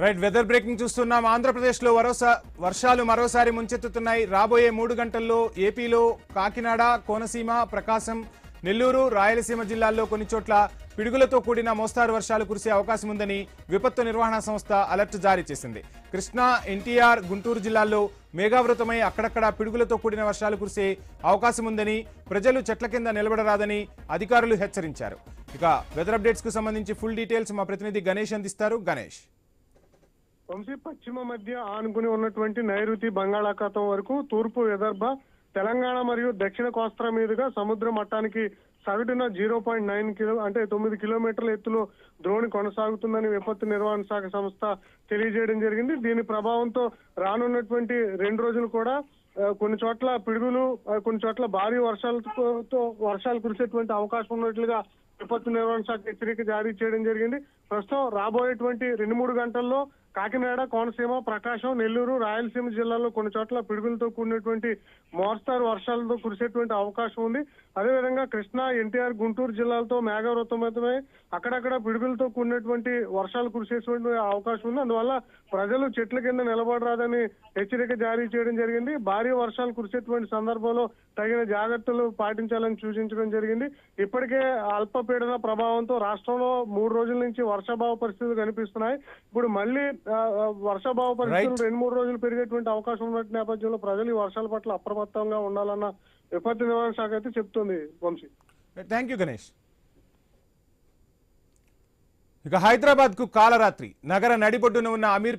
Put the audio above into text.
Right weather breaking చూస్తున్నాం. ఆంధ్రప్రదేశ్లో వర్షాలు మరోసారి ముంచెత్తుతున్నాయి. రాబోయే 3 గంటల్లో ఏపీలో కాకినాడ, కోనసీమ, ప్రకాశం, నెల్లూరు, రాయలసీమ జిల్లాల్లో కొన్ని చోట్ల పిడుగులతో కూడిన మోస్తారు వర్షాలు కురిసే అవకాశం ఉందని విపత్తు నిర్వహణ సంస్థ అలర్ట్ జారీ చేసింది. కృష్ణా, ఎన్టీఆర్, గుంటూరు జిల్లాల్లో మేఘావృతమై అక్కడక్కడ పిడుగులతో కూడిన వర్షాలు కురిసే అవకాశం ఉందని, ప్రజలు చెట్ల కింద నిలబడరాదని అధికారులు హెచ్చరించారు. ఇక వెదర్ అప్డేట్స్ కు సంబంధించి ఫుల్ డీటెయిల్స్ మా ప్రతినిధి గణేష్ అందిస్తారు. గణేష్, వంశీ, పశ్చిమ మధ్య ఆనుకుని ఉన్నటువంటి నైరుతి బంగాళాఖాతం వరకు తూర్పు విదర్భ, తెలంగాణ మరియు దక్షిణ కోస్తా మీదుగా సముద్ర మట్టానికి సగటున 0.9 కిలో అంటే 9 కిలోమీటర్ల ఎత్తులో ద్రోణి కొనసాగుతుందని విపత్తు నిర్వహణ శాఖ సంస్థ తెలియజేయడం జరిగింది. దీని ప్రభావంతో రానున్నటువంటి 2 రోజులు కూడా కొన్ని చోట్ల పిడుగులు, కొన్ని చోట్ల భారీ వర్షాలు కురిసేటువంటి అవకాశం ఉన్నట్లుగా విపత్తు నిర్వహణ శాఖ హెచ్చరిక జారీ చేయడం జరిగింది. ప్రస్తుతం రాబోయేటువంటి 2-3 గంటల్లో కాకినాడ, కోనసీమ, ప్రకాశం, నెల్లూరు, రాయలసీమ జిల్లాల్లో కొన్ని చోట్ల పిడుగులతో కూడినటువంటి మోస్తారు వర్షాలతో కురిసేటువంటి అవకాశం ఉంది. అదేవిధంగా కృష్ణా, ఎన్టీఆర్, గుంటూరు జిల్లాలతో మేఘావృతమై అక్కడక్కడ పిడుగులతో కూడినటువంటి వర్షాలు కురిసేటువంటి అవకాశం ఉంది. అందువల్ల ప్రజలు చెట్ల కింద నిలబడరాదని హెచ్చరిక జారీ చేయడం జరిగింది. భారీ వర్షాలు కురిసేటువంటి సందర్భంలో తగిన జాగ్రత్తలు పాటించాలని సూచించడం జరిగింది. ఇప్పటికే అల్పపీడన ప్రభావంతో రాష్ట్రంలో 3 రోజుల నుంచి వర్షాభావ పరిస్థితులు కనిపిస్తున్నాయి. ఇప్పుడు మళ్ళీ వర్షాభావ పరిస్థితులు 2-3 రోజులు పెరిగేటువంటి అవకాశం ఉన్న నేపథ్యంలో ప్రజలు ఈ వర్షాల పట్ల అప్రమత్తంగా ఉండాలన్న విపత్తు నిర్వహణ శాఖ అయితే చెప్తుంది. Vamshi, thank you Ganesh. ఇక హైదరాబాద్ కు కాలరాత్రి. నగర నడిబొడ్డున ఉన్న అమీర్